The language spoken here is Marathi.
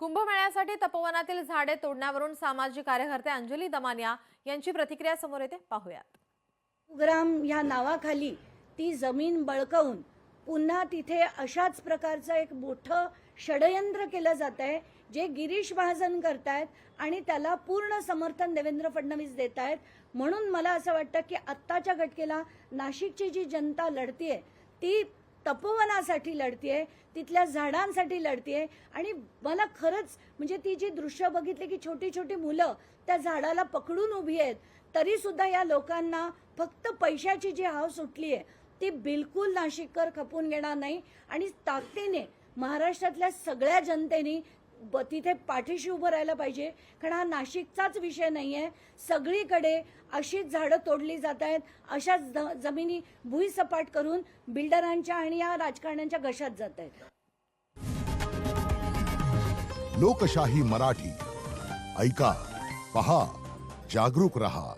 कुंभमेळ्यासाठी तपोवनातील झाडे तोडण्यावरून सामाजिक कार्यकर्ते अंजली दमानिया यांची प्रतिक्रिया समोर येते, पाहूयात। ग्राम या नावाखाली ती जमीन बळकावून पुन्हा तिथे अशाच प्रकारचं एक मोठं षडयंत्र केलं जात आहे, जे गिरीश महाजन करतायत आणि त्याला पूर्ण समर्थन देवेंद्र फडणवीस देत आहेत। म्हणून मला असं वाटतं की आत्ताच्या घटकेला नाशिकची जी जनता लढतीये ती तपोवनासाठी लढतीये, तिथल्या झाडांसाठी लढतीये। आणि मला खरंच म्हणजे ती जी दृश्य बघितली की छोटी छोटी मुलं त्या झाडाला पकडून उभी आहेत, तरी सुद्धा या लोकांना फक्त पैशाची जी हाव सुटली आहे ती बिलकुल नाशिककर खपून घेणार नाही। आणि ताकदीने महाराष्ट्रातल्या सगळ्या जनतेने तिथे पाठीशी उभं राहायला पाहिजे, कारण हा नाशिकचाच विषय नाहीये। सगळीकडे अशीच झाडं तोडली जात आहेत, अशाच जमिनी भुईसपाट करून बिल्डरांच्या आणि या राजकारण्यांच्या घशात जात आहेत। लोकशाही मराठी ऐका, पहा, जागरूक रहा।